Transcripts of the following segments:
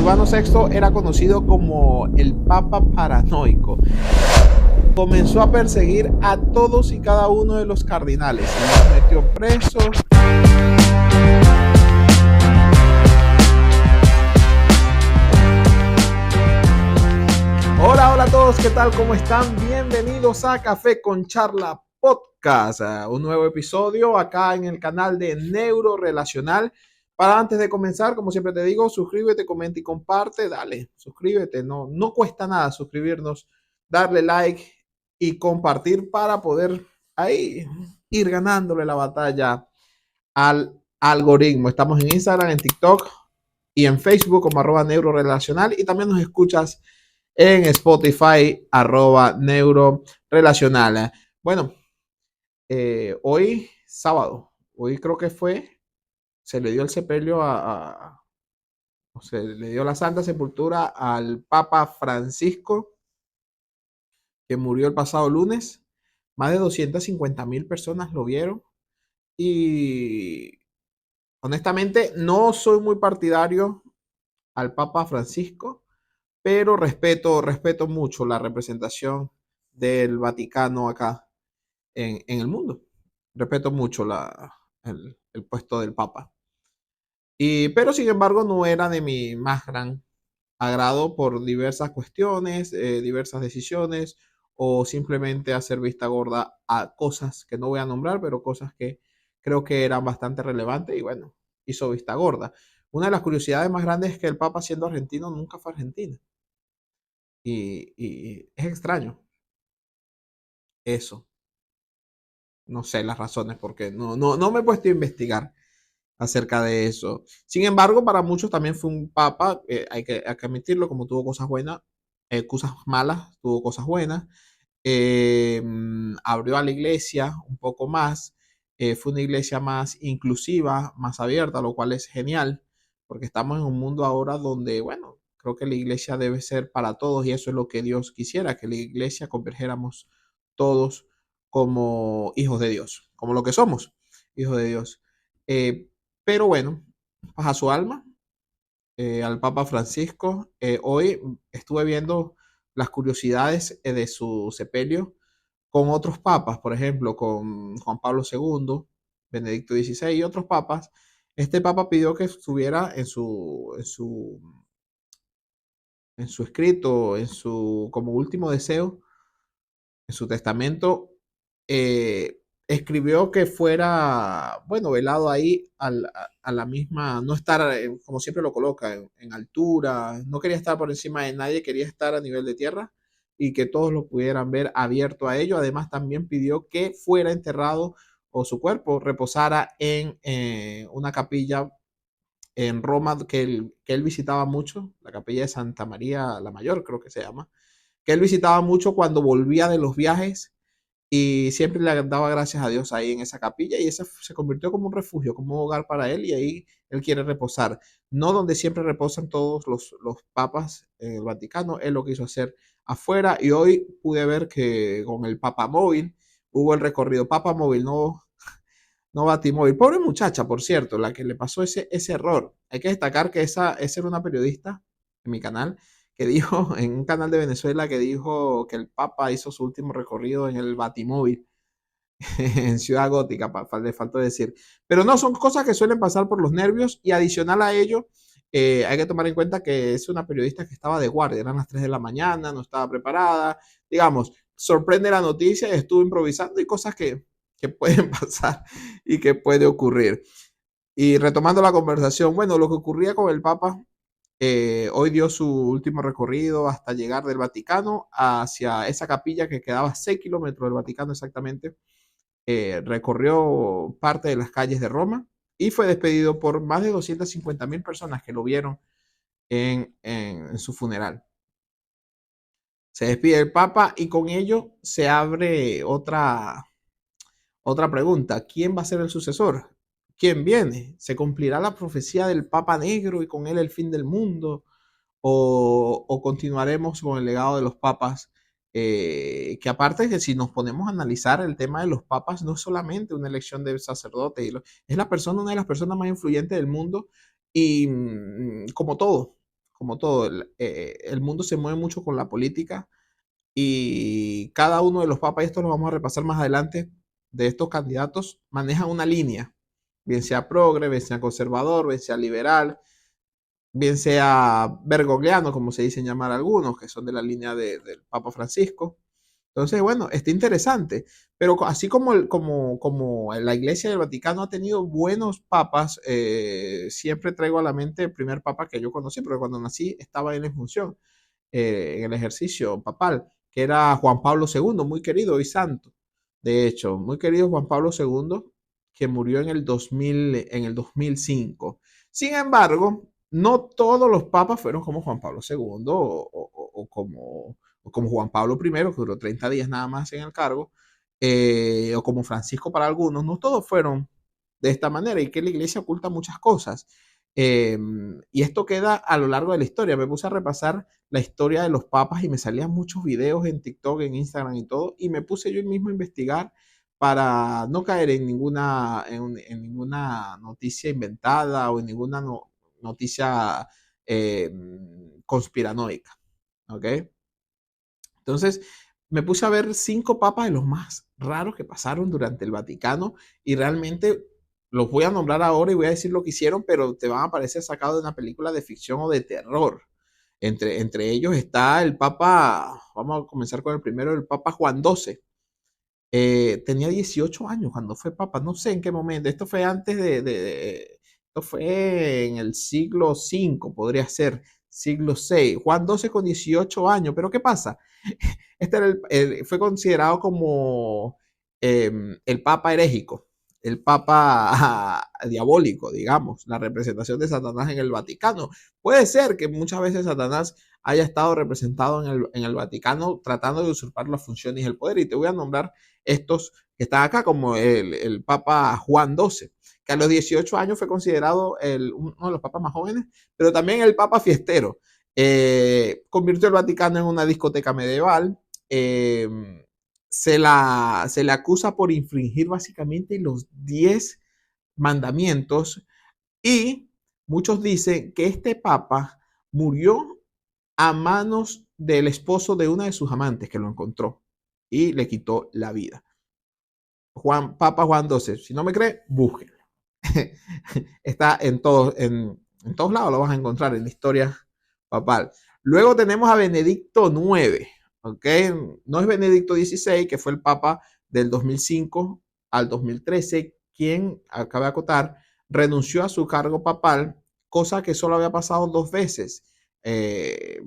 Urbano VI era conocido como el Papa Paranoico. Comenzó a perseguir a todos y cada uno de los cardinales. Los metió presos. Hola, hola a todos, ¿qué tal? ¿Cómo están? Bienvenidos a Café con Charla Podcast, un nuevo episodio acá en el canal de Neurorelacional. Para antes de comenzar, como siempre te digo, suscríbete, comenta y comparte. Dale, suscríbete, no cuesta nada suscribirnos, darle like y compartir para poder ahí ir ganándole la batalla al algoritmo. Estamos en Instagram, en TikTok y en Facebook como @neurorelacional, y también nos escuchas en Spotify @neurorelacional. Bueno, hoy sábado, hoy creo que se le dio el sepelio o se le dio la Santa Sepultura al Papa Francisco, que murió el pasado lunes. Más de 250,000 personas lo vieron y honestamente no soy muy partidario al Papa Francisco, pero respeto mucho la representación del Vaticano acá en el mundo. Respeto mucho el puesto del Papa. Pero sin embargo no era de mi más gran agrado por diversas cuestiones, diversas decisiones, o simplemente hacer vista gorda a cosas que no voy a nombrar, pero cosas que creo que eran bastante relevantes y bueno, hizo vista gorda. Una de las curiosidades más grandes es que el Papa, siendo argentino, nunca fue a Argentina. Y es extraño eso. No sé las razones porque no me he puesto a investigar acerca de eso. Sin embargo, para muchos también fue un papa, hay que admitirlo, como tuvo cosas buenas, cosas malas, tuvo cosas buenas. Abrió a la iglesia un poco más, fue una iglesia más inclusiva, más abierta, lo cual es genial, porque estamos en un mundo ahora donde, bueno, creo que la iglesia debe ser para todos y eso es lo que Dios quisiera, que la iglesia convergiéramos todos como hijos de Dios, como lo que somos, hijos de Dios. Eh, pero bueno, paz a su alma, al Papa Francisco. Hoy estuve viendo las curiosidades de su sepelio con otros papas, por ejemplo, con Juan Pablo II, Benedicto XVI y otros papas. Este papa pidió que estuviera en su escrito, como último deseo, en su testamento, escribió que fuera, bueno, velado ahí a la misma, no estar, como siempre lo coloca, en altura, no quería estar por encima de nadie, quería estar a nivel de tierra y que todos lo pudieran ver abierto a ello. Además, también pidió que fuera enterrado o su cuerpo reposara en una capilla en Roma que él visitaba mucho, la capilla de Santa María la Mayor, creo que se llama, que él visitaba mucho cuando volvía de los viajes y siempre le daba gracias a Dios ahí en esa capilla y esa se convirtió como un refugio, como un hogar para él y ahí él quiere reposar. No donde siempre reposan todos los papas en el Vaticano, él lo quiso hacer afuera y hoy pude ver que con el Papa Móvil hubo el recorrido Papa Móvil, no Batimóvil. Pobre muchacha, por cierto, la que le pasó ese error. Hay que destacar que esa era una periodista en mi canal que dijo, en un canal de Venezuela, que dijo que el Papa hizo su último recorrido en el Batimóvil en Ciudad Gótica, le faltó decir. Pero no, son cosas que suelen pasar por los nervios y adicional a ello, hay que tomar en cuenta que es una periodista que estaba de guardia, eran las 3 de la mañana, no estaba preparada, digamos, sorprende la noticia y estuvo improvisando y cosas que pueden pasar y que puede ocurrir. Y retomando la conversación, bueno, lo que ocurría con el Papa, hoy dio su último recorrido hasta llegar del Vaticano hacia esa capilla que quedaba a 6 kilómetros del Vaticano exactamente. Recorrió parte de las calles de Roma y fue despedido por más de 250,000 personas que lo vieron en su funeral. Se despide el Papa y con ello se abre otra pregunta. ¿Quién va a ser el sucesor? ¿Quién viene? ¿Se cumplirá la profecía del Papa Negro y con él el fin del mundo? ¿O continuaremos con el legado de los papas? Que aparte que si nos ponemos a analizar el tema de los papas, no es solamente una elección de sacerdotes, es una de las personas más influyentes del mundo y como todo. como todo, el mundo se mueve mucho con la política y cada uno de los papas, y esto lo vamos a repasar más adelante, de estos candidatos, manejan una línea, bien sea progre, bien sea conservador, bien sea liberal, bien sea bergogliano, como se dicen llamar algunos, que son de la línea del Papa Francisco. Entonces, bueno, está interesante, pero así como la Iglesia del Vaticano ha tenido buenos papas, siempre traigo a la mente el primer papa que yo conocí, porque cuando nací estaba en función, en el ejercicio papal, que era Juan Pablo II, muy querido y santo. De hecho, muy querido Juan Pablo II, que murió en el 2005. Sin embargo, no todos los papas fueron como Juan Pablo II o como Juan Pablo I, que duró 30 días nada más en el cargo, o como Francisco para algunos. No todos fueron de esta manera y que la iglesia oculta muchas cosas. Y esto queda a lo largo de la historia. Me puse a repasar la historia de los papas y me salían muchos videos en TikTok, en Instagram y todo, y me puse yo mismo a investigar para no caer en ninguna noticia inventada o en ninguna noticia eh, conspiranoica. ¿Ok? Entonces, me puse a ver 5 papas de los más raros que pasaron durante el Vaticano y realmente los voy a nombrar ahora y voy a decir lo que hicieron, pero te van a parecer sacados de una película de ficción o de terror. Entre ellos está el Papa, vamos a comenzar con el primero, el Papa Juan XII. Tenía 18 años cuando fue Papa, no sé en qué momento, esto fue antes esto fue en el siglo V, podría ser, siglo VI. Juan XII con 18 años, pero ¿qué pasa? Este era fue considerado como el papa herégico, el papa diabólico, digamos, la representación de Satanás en el Vaticano. Puede ser que muchas veces Satanás haya estado representado en el Vaticano tratando de usurpar las funciones y el poder. Y te voy a nombrar estos que están acá, como el Papa Juan XII, que a los 18 años fue considerado uno de los papas más jóvenes, pero también el Papa fiestero. Convirtió el Vaticano en una discoteca medieval. Eh, se le acusa por infringir básicamente los 10 mandamientos y muchos dicen que este papa murió a manos del esposo de una de sus amantes que lo encontró y le quitó la vida. Papa Juan XII, si no me cree, búsquenlo. Está en todos lados, lo vas a encontrar en la historia papal. Luego tenemos a Benedicto IX, ¿ok? No es Benedicto XVI, que fue el papa del 2005 al 2013, quien, acaba de acotar, renunció a su cargo papal, cosa que solo había pasado 2 veces eh,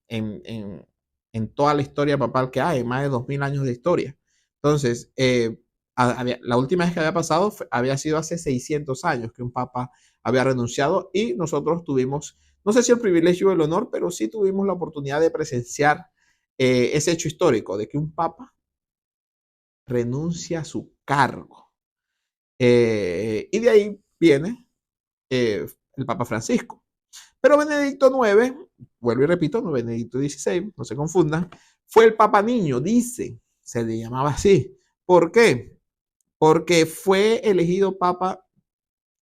en, en, en, toda la historia papal que hay, más de 2000 años de historia. Entonces, la última vez que había pasado había sido hace 600 años que un papa había renunciado y nosotros tuvimos, no sé si el privilegio o el honor, pero sí tuvimos la oportunidad de presenciar ese hecho histórico de que un papa renuncia a su cargo. Y de ahí viene el Papa Francisco. Pero Benedicto IX, vuelvo y repito, no Benedicto XVI, no se confundan, fue el Papa Niño, dice, se le llamaba así. ¿Por qué? Porque fue elegido papa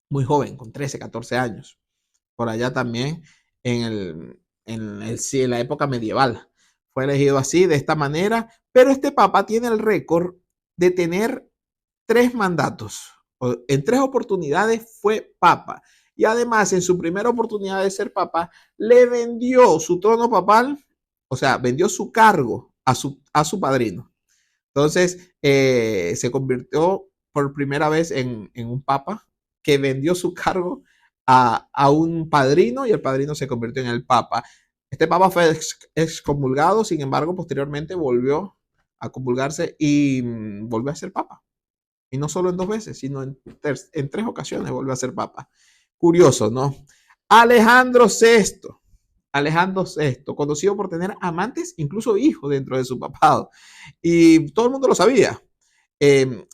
muy joven, con 13, 14 años, por allá también en la época medieval. Fue elegido así, de esta manera, pero este papa tiene el récord de tener 3 mandatos. En 3 oportunidades fue papa. Y además, en su primera oportunidad de ser papa, le vendió su trono papal, o sea, vendió su cargo a su padrino. Entonces, se convirtió por primera vez en un papa que vendió su cargo a un padrino y el padrino se convirtió en el papa. Este papa fue excomulgado, sin embargo, posteriormente volvió a comulgarse y volvió a ser papa. Y no solo en 2 veces, sino en 3 ocasiones volvió a ser papa. Curioso, ¿no? Alejandro VI. Alejandro VI, conocido por tener amantes, incluso hijos dentro de su papado. Y todo el mundo lo sabía. Eh,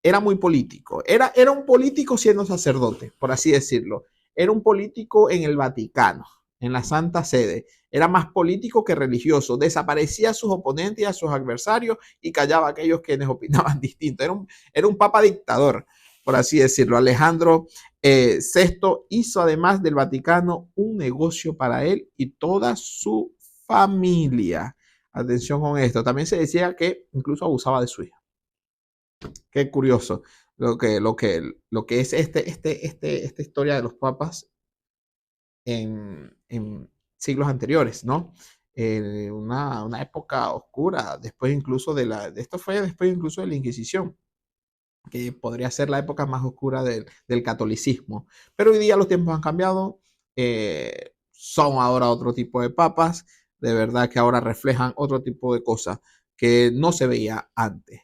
era muy político. Era un político siendo sacerdote, por así decirlo. Era un político en el Vaticano, en la Santa Sede. Era más político que religioso. Desaparecía a sus oponentes y a sus adversarios y callaba a aquellos quienes opinaban distinto. Era un papa dictador, por así decirlo. Alejandro Sexto hizo además del Vaticano un negocio para él y toda su familia. Atención con esto. También se decía que incluso abusaba de su hija. Qué curioso lo que es esta historia de los papas en siglos anteriores, ¿no? Una época oscura, después incluso esto fue después incluso de la Inquisición, que podría ser la época más oscura del catolicismo. Pero hoy día los tiempos han cambiado, son ahora otro tipo de papas, de verdad que ahora reflejan otro tipo de cosas que no se veía antes.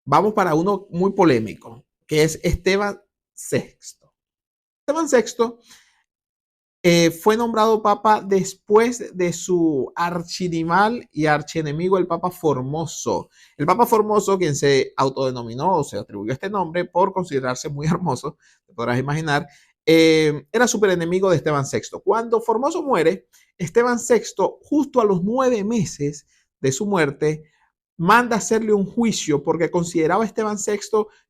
Vamos para uno muy polémico, que es Esteban VI. Esteban VI fue nombrado papa después de su archirival y archienemigo, el Papa Formoso. El Papa Formoso, quien se autodenominó o se atribuyó este nombre por considerarse muy hermoso, te podrás imaginar, era súper enemigo de Esteban VI. Cuando Formoso muere, Esteban VI, justo a los 9 meses de su muerte, manda hacerle un juicio porque consideraba Esteban VI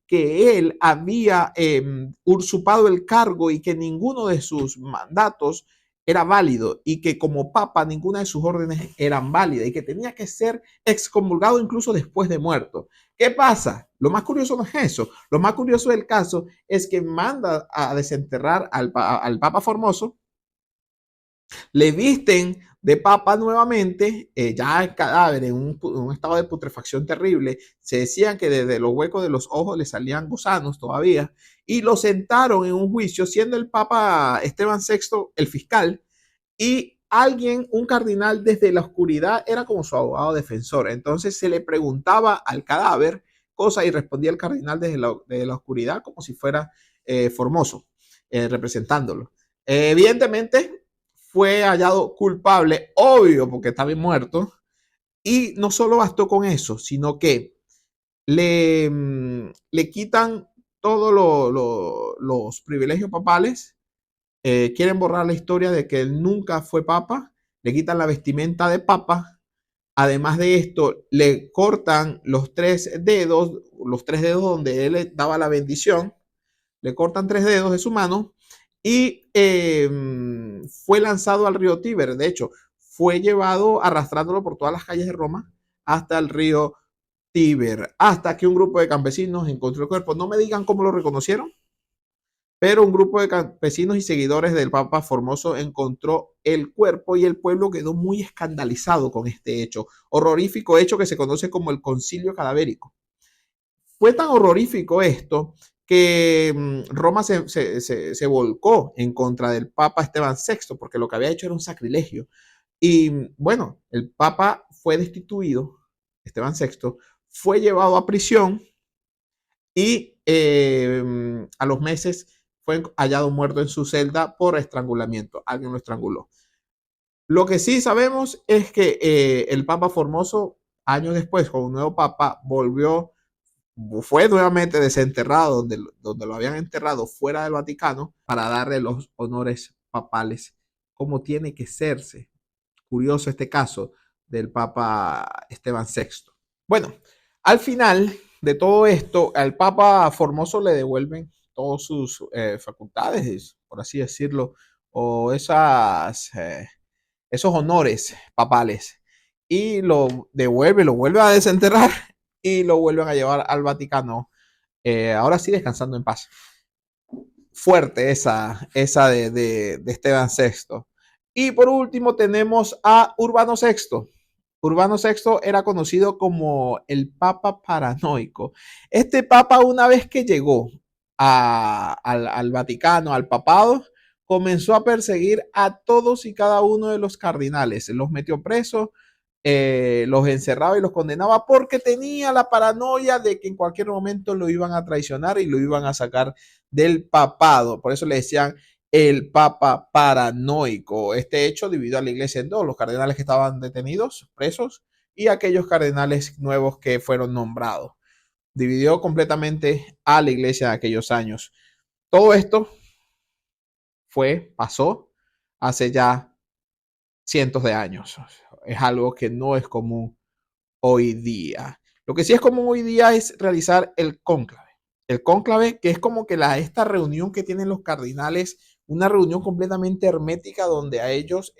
que él había usurpado el cargo y que ninguno de sus mandatos era válido y que como papa ninguna de sus órdenes eran válidas y que tenía que ser excomulgado incluso después de muerto. ¿Qué pasa? Lo más curioso no es eso. Lo más curioso del caso es que manda a desenterrar al Papa Formoso, le visten de papa nuevamente, ya el cadáver en un estado de putrefacción terrible. Se decían que desde los huecos de los ojos le salían gusanos todavía. Y lo sentaron en un juicio, siendo el Papa Esteban VI el fiscal. Y alguien, un cardinal desde la oscuridad, era como su abogado defensor. Entonces se le preguntaba al cadáver cosas y respondía el cardinal desde la oscuridad como si fuera Formoso, representándolo. Evidentemente fue hallado culpable, obvio, porque estaba bien muerto. Y no solo bastó con eso, sino que le quitan todos los privilegios papales. Quieren borrar la historia de que él nunca fue papa, le quitan la vestimenta de papa. Además de esto, le cortan los tres dedos donde él le daba la bendición, le cortan 3 dedos de su mano y fue lanzado al río Tíber. De hecho, fue llevado arrastrándolo por todas las calles de Roma hasta el río Tíber, hasta que un grupo de campesinos encontró el cuerpo. No me digan cómo lo reconocieron, pero un grupo de campesinos y seguidores del Papa Formoso encontró el cuerpo y el pueblo quedó muy escandalizado con este hecho, horrorífico hecho que se conoce como el concilio cadavérico. Fue tan horrorífico esto que Roma se volcó en contra del Papa Esteban VI, porque lo que había hecho era un sacrilegio. Y bueno, el Papa fue destituido, Esteban VI, fue llevado a prisión y a los meses fue hallado muerto en su celda por estrangulamiento. Alguien lo estranguló. Lo que sí sabemos es que el Papa Formoso, años después, con un nuevo Papa, fue nuevamente desenterrado donde lo habían enterrado fuera del Vaticano para darle los honores papales como tiene que serse. Curioso este caso del Papa Esteban VI. Bueno, al final de todo esto, al Papa Formoso le devuelven todas sus facultades, por así decirlo, o esos honores papales. Y lo vuelve a desenterrar y lo vuelven a llevar al Vaticano. Ahora sí descansando en paz. Fuerte esa de Esteban VI. Y por último tenemos a Urbano VI. Urbano VI era conocido como el Papa Paranoico. Este Papa, una vez que llegó al Vaticano, al papado, comenzó a perseguir a todos y cada uno de los cardinales. Los metió presos, los encerraba y los condenaba porque tenía la paranoia de que en cualquier momento lo iban a traicionar y lo iban a sacar del papado. Por eso le decían el Papa Paranoico. Este hecho dividió a la iglesia en dos: los cardenales que estaban detenidos, presos, y aquellos cardenales nuevos que fueron nombrados. Dividió completamente a la iglesia de aquellos años. Todo esto pasó hace ya cientos de años. Es algo que no es común hoy día. Lo que sí es común hoy día es realizar el cónclave. El cónclave, que es como que esta reunión que tienen los cardinales, una reunión completamente hermética donde a ellos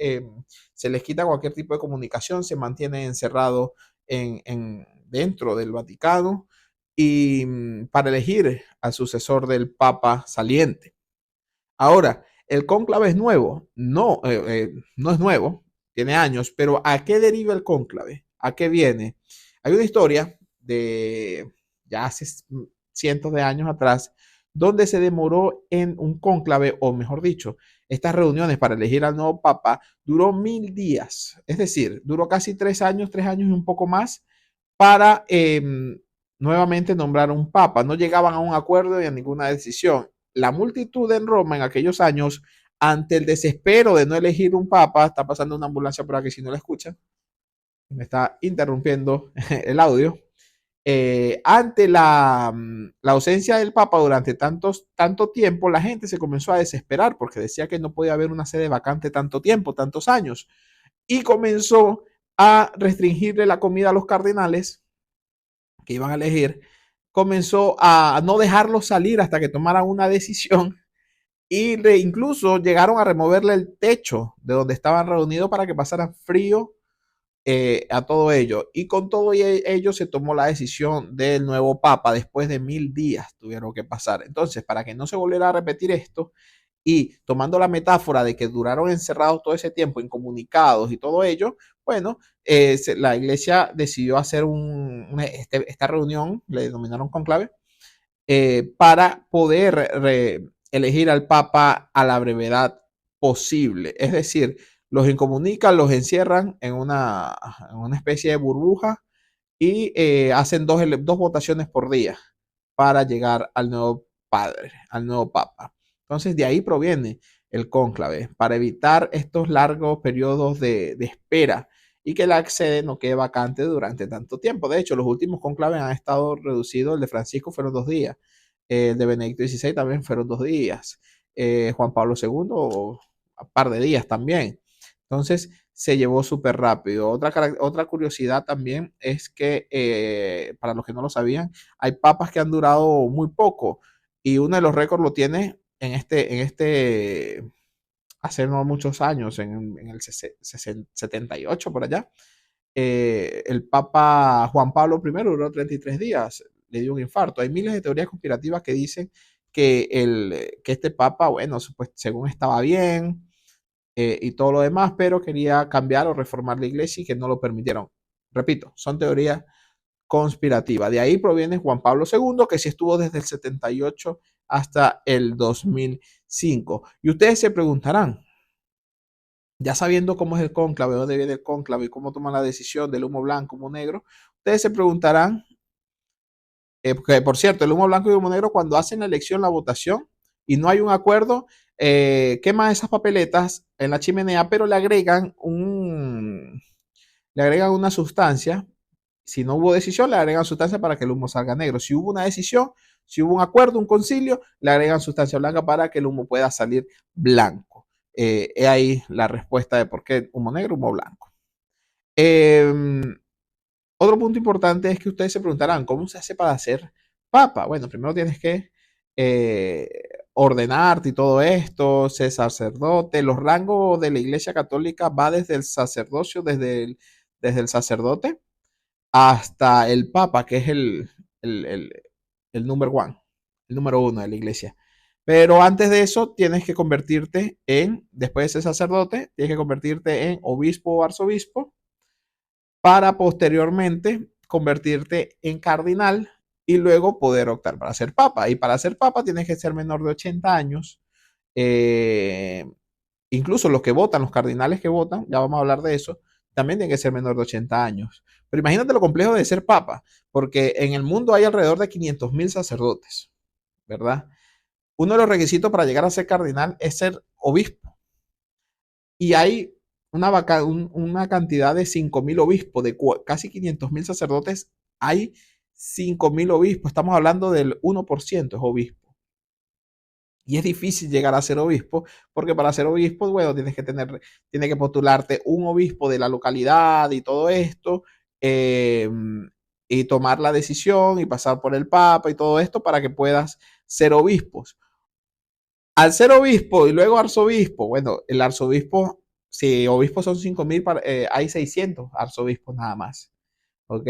se les quita cualquier tipo de comunicación, se mantienen encerrados dentro del Vaticano y para elegir al sucesor del Papa saliente. Ahora, ¿el cónclave es nuevo? No, no es nuevo, tiene años, pero ¿a qué deriva el cónclave? ¿A qué viene? Hay una historia de ya hace cientos de años atrás, donde se demoró en un cónclave, o mejor dicho, estas reuniones para elegir al nuevo papa duró 1000 días, es decir, duró casi 3 años, 3 años y un poco más para nuevamente nombrar un papa. No llegaban a un acuerdo y a ninguna decisión. La multitud en Roma en aquellos años, ante el desespero de no elegir un papa, está pasando una ambulancia por aquí si no la escuchan, me está interrumpiendo el audio. Ante la ausencia del Papa durante tanto tiempo, la gente se comenzó a desesperar porque decía que no podía haber una sede vacante tanto tiempo, tantos años, y comenzó a restringirle la comida a los cardenales que iban a elegir, comenzó a no dejarlos salir hasta que tomaran una decisión y incluso llegaron a removerle el techo de donde estaban reunidos para que pasaran frío a todo ello. Y con todo ello se tomó la decisión del nuevo Papa. Después de 1000 días tuvieron que pasar. Entonces, para que no se volviera a repetir esto, y tomando la metáfora de que duraron encerrados todo ese tiempo, incomunicados y todo ello, bueno, la iglesia decidió hacer esta reunión, le denominaron conclave, para poder elegir al Papa a la brevedad posible. Es decir, los incomunican, los encierran en una especie de burbuja y hacen dos votaciones por día para llegar al nuevo padre, al nuevo papa. Entonces de ahí proviene el cónclave, para evitar estos largos periodos de espera y que la sede no quede vacante durante tanto tiempo. De hecho, los últimos cónclaves han estado reducidos. El de Francisco fueron 2 días, el de Benedicto XVI también fueron 2 días, Juan Pablo II un par de días también. Entonces se llevó súper rápido. Otra curiosidad también es que, para los que no lo sabían, hay papas que han durado muy poco y uno de los récords lo tiene hace no muchos años, en el 78 por allá. El Papa Juan Pablo I duró 33 días, le dio un infarto. Hay miles de teorías conspirativas que dicen que este Papa, bueno, pues, según estaba bien, y todo lo demás, pero quería cambiar o reformar la iglesia y que no lo permitieron. Repito, son teorías conspirativas. De ahí proviene Juan Pablo II, que sí estuvo desde el 78 hasta el 2005. Y ustedes se preguntarán, ya sabiendo cómo es el cónclave, dónde viene el cónclave y cómo toman la decisión del humo blanco, humo negro, ustedes se preguntarán, que por cierto, el humo blanco y el humo negro, cuando hacen la elección, la votación, y no hay un acuerdo, queman esas papeletas en la chimenea, pero le agregan una sustancia. Si no hubo decisión, le agregan sustancia para que el humo salga negro. Si hubo una decisión, si hubo un acuerdo, un concilio, le agregan sustancia blanca para que el humo pueda salir blanco. He ahí la respuesta de por qué humo negro, humo blanco. Otro punto importante es que ustedes se preguntarán, ¿cómo se hace para ser papa? Bueno, primero tienes que eh, ordenarte y todo esto, ser sacerdote. Los rangos de la Iglesia Católica va desde el sacerdocio, desde el sacerdote hasta el Papa, que es el, el, el number one, el número uno de la iglesia. Pero antes de eso, tienes que convertirte después de ser sacerdote, tienes que convertirte en obispo o arzobispo para posteriormente convertirte en cardinal y luego poder optar para ser papa. Y para ser papa tienes que ser menor de 80 años. Eh, Incluso los que votan, los cardinales que votan, ya vamos a hablar de eso, también tienen que ser menor de 80 años. Pero imagínate lo complejo de ser papa, porque en el mundo hay alrededor de 500.000 sacerdotes, ¿verdad? Uno de los requisitos para llegar a ser cardinal es ser obispo. Y hay una cantidad de 5.000 obispos, de casi 500.000 sacerdotes, hay 5.000 obispos. Estamos hablando del 1% es obispo. Y es difícil llegar a ser obispo, porque para ser obispo, bueno, tienes que postularte un obispo de la localidad y todo esto. y tomar la decisión y pasar por el Papa y todo esto para que puedas ser obispos. Al ser obispo y luego arzobispo, bueno, el arzobispo, si obispos son 5.000, hay 600 arzobispos nada más, ¿ok?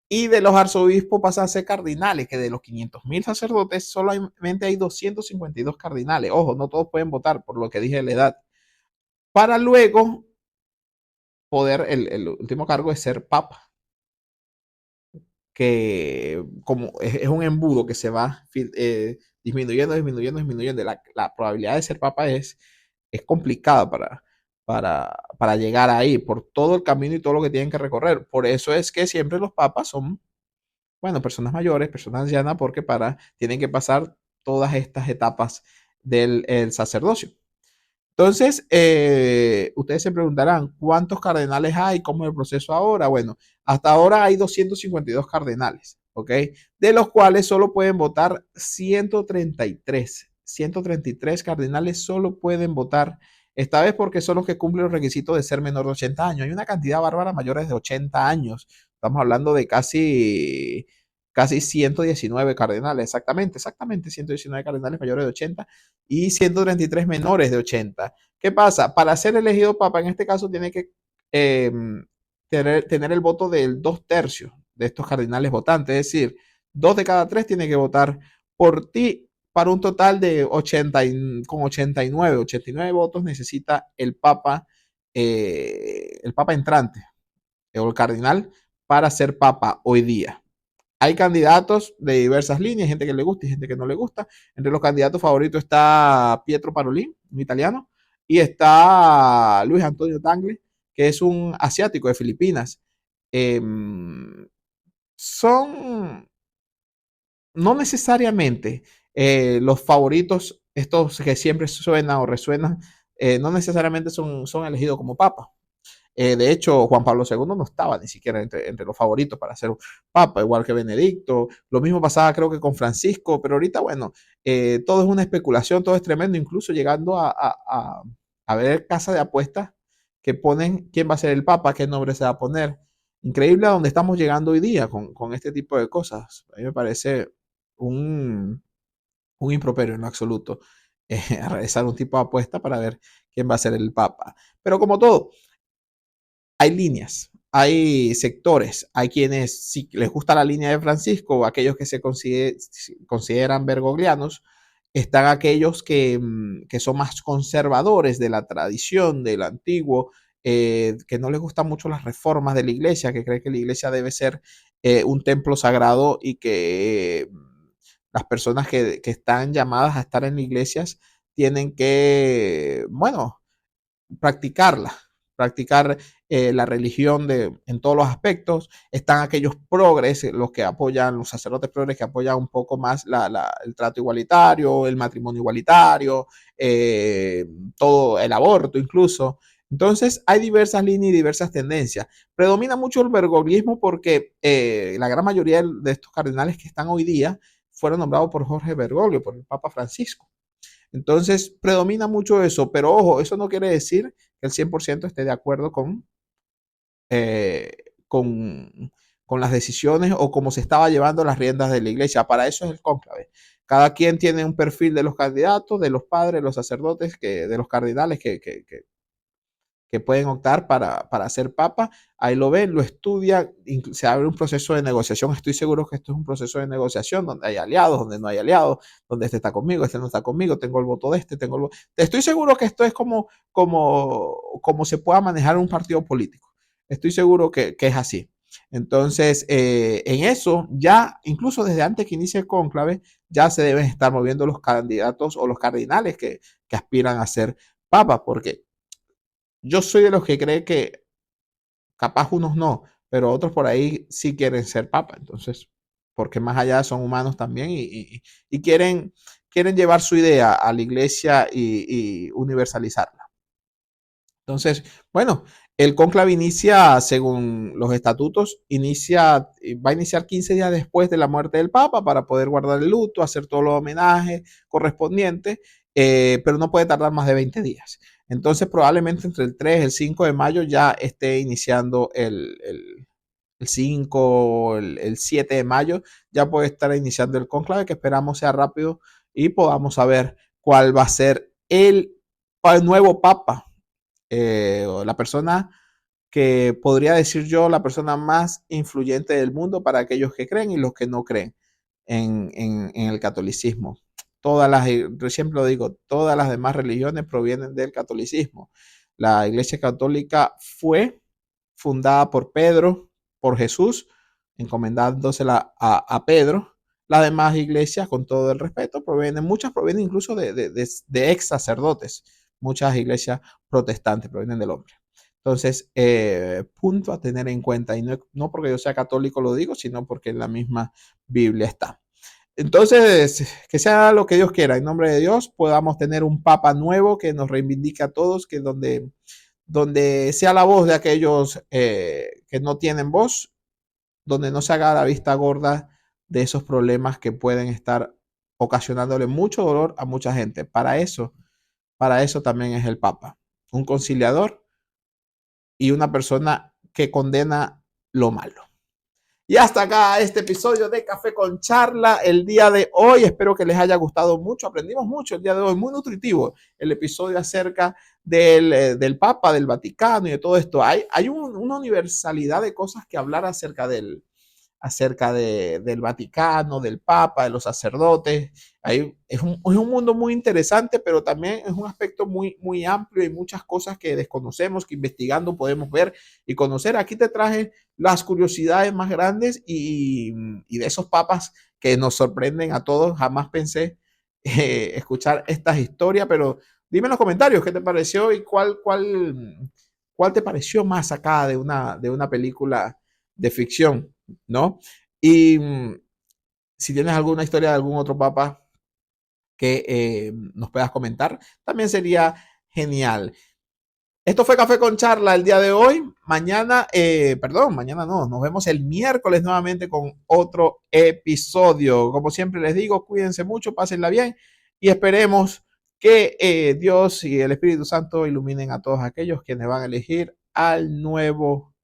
Y de los arzobispos pasan a ser cardinales, que de los 500.000 sacerdotes solamente hay 252 cardinales. Ojo, no todos pueden votar, por lo que dije de la edad. Para luego poder, el último cargo es ser papa, que como es un embudo que se va disminuyendo, disminuyendo, disminuyendo. La probabilidad de ser papa es complicada para llegar ahí, por todo el camino y todo lo que tienen que recorrer. Por eso es que siempre los papas son, bueno, personas mayores, personas ancianas, porque tienen que pasar todas estas etapas del sacerdocio. Entonces, ustedes se preguntarán, ¿cuántos cardenales hay? ¿Cómo es el proceso ahora? Bueno, hasta ahora hay 252 cardenales, ¿ok? De los cuales solo pueden votar 133. 133 cardenales solo pueden votar, esta vez porque son los que cumplen los requisitos de ser menor de 80 años. Hay una cantidad bárbara mayores de 80 años. Estamos hablando de casi 119 cardenales, exactamente 119 cardenales mayores de 80 y 133 menores de 80. ¿Qué pasa? Para ser elegido papa, en este caso, tiene que eh, tener el voto del 2/3 de estos cardenales votantes, es decir, 2 de cada 3 tiene que votar por ti para un total de 80 con 89 votos necesita el papa entrante o el cardenal para ser papa hoy día. Hay candidatos de diversas líneas, gente que le gusta y gente que no le gusta. Entre los candidatos favoritos está Pietro Parolin, un italiano, y está Luis Antonio Tagle, que es un asiático de Filipinas. Eh, son no necesariamente los favoritos, estos que siempre suenan o resuenan, no necesariamente son elegidos como papa. De hecho, Juan Pablo II no estaba ni siquiera entre los favoritos para ser papa, igual que Benedicto. Lo mismo pasaba creo que con Francisco, pero ahorita, bueno, todo es una especulación, todo es tremendo, incluso llegando a ver casas de apuestas que ponen quién va a ser el papa, qué nombre se va a poner. Increíble a donde estamos llegando hoy día con este tipo de cosas. A mí me parece un, un improperio en lo absoluto realizar un tipo de apuesta para ver quién va a ser el papa. Pero como todo, hay líneas, hay sectores, hay quienes si les gusta la línea de Francisco, aquellos que se consideran bergoglianos, están aquellos que son más conservadores de la tradición, del antiguo, que no les gustan mucho las reformas de la iglesia, que creen que la iglesia debe ser un templo sagrado y que las personas que están llamadas a estar en iglesias tienen que, bueno, practicarla, practicar la religión en todos los aspectos. Están aquellos progres, los que apoyan, los sacerdotes progres que apoyan un poco más el trato igualitario, el matrimonio igualitario, todo el aborto incluso. Entonces hay diversas líneas y diversas tendencias. Predomina mucho el bergoglismo porque la gran mayoría de estos cardenales que están hoy día fueron nombrados por Jorge Bergoglio, por el Papa Francisco. Entonces, predomina mucho eso, pero ojo, eso no quiere decir que el 100% esté de acuerdo eh, con, con las decisiones o cómo se estaba llevando las riendas de la iglesia. Para eso es el cónclave. Cada quien tiene un perfil de los candidatos, de los padres, de los sacerdotes, de los cardinales que pueden optar para ser papa. Ahí lo ven, lo estudian, se abre un proceso de negociación. Estoy seguro que esto es un proceso de negociación donde hay aliados, donde no hay aliados, donde este está conmigo, este no está conmigo, tengo el voto de este, tengo el voto. Estoy seguro que esto es como se pueda manejar un partido político. Estoy seguro que es así. Entonces, en eso, ya incluso desde antes que inicie el cónclave, ya se deben estar moviendo los candidatos o los cardinales que aspiran a ser papas, porque yo soy de los que cree que capaz unos no, pero otros por ahí sí quieren ser papa. Entonces, porque más allá son humanos también y quieren llevar su idea a la iglesia y universalizarla. Entonces, bueno, el cónclave inicia, según los estatutos, va a iniciar 15 días después de la muerte del Papa para poder guardar el luto, hacer todos los homenajes correspondientes, pero no puede tardar más de 20 días. Entonces, probablemente entre el 3 y el 5 de mayo ya esté iniciando el 5, el 7 de mayo, ya puede estar iniciando el cónclave, que esperamos sea rápido y podamos saber cuál va a ser el nuevo papa, o la persona que podría decir yo la persona más influyente del mundo para aquellos que creen y los que no creen en el catolicismo. Siempre lo digo, todas las demás religiones provienen del catolicismo. La Iglesia Católica fue fundada por Pedro, por Jesús, encomendándosela a Pedro. Las demás iglesias, con todo el respeto, muchas provienen incluso de ex sacerdotes. Muchas iglesias protestantes provienen del hombre. Entonces, punto a tener en cuenta, y no porque yo sea católico lo digo, sino porque en la misma Biblia está. Entonces, que sea lo que Dios quiera, en nombre de Dios, podamos tener un papa nuevo que nos reivindique a todos, que donde sea la voz de aquellos que no tienen voz, donde no se haga la vista gorda de esos problemas que pueden estar ocasionándole mucho dolor a mucha gente. Para eso también es el Papa, un conciliador y una persona que condena lo malo. Y hasta acá este episodio de Café con Charla el día de hoy. Espero que les haya gustado mucho. Aprendimos mucho el día de hoy. Muy nutritivo el episodio acerca del Papa, del Vaticano y de todo esto. Hay una universalidad de cosas que hablar del Vaticano, del Papa, de los sacerdotes. Es un mundo muy interesante, pero también es un aspecto muy, muy amplio y muchas cosas que desconocemos, que investigando podemos ver y conocer. Aquí te traje las curiosidades más grandes y de esos papas que nos sorprenden a todos. Jamás pensé escuchar estas historias, pero dime en los comentarios qué te pareció y cuál te pareció más sacada de una película de ficción, ¿no? Y si tienes alguna historia de algún otro papa que nos puedas comentar, también sería genial. Esto fue Café con Charla el día de hoy. Mañana no, nos vemos el miércoles nuevamente con otro episodio. Como siempre les digo, cuídense mucho, pásenla bien y esperemos que Dios y el Espíritu Santo iluminen a todos aquellos quienes van a elegir al nuevo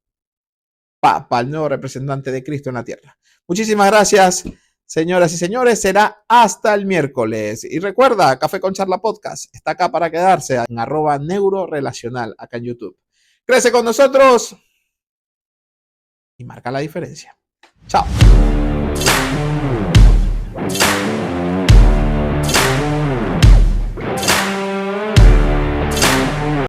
Papa, al nuevo representante de Cristo en la tierra. Muchísimas gracias, señoras y señores. Será hasta el miércoles. Y recuerda, Café con Charla Podcast está acá para quedarse en @neurorelacional acá en YouTube. Crece con nosotros y marca la diferencia. Chao.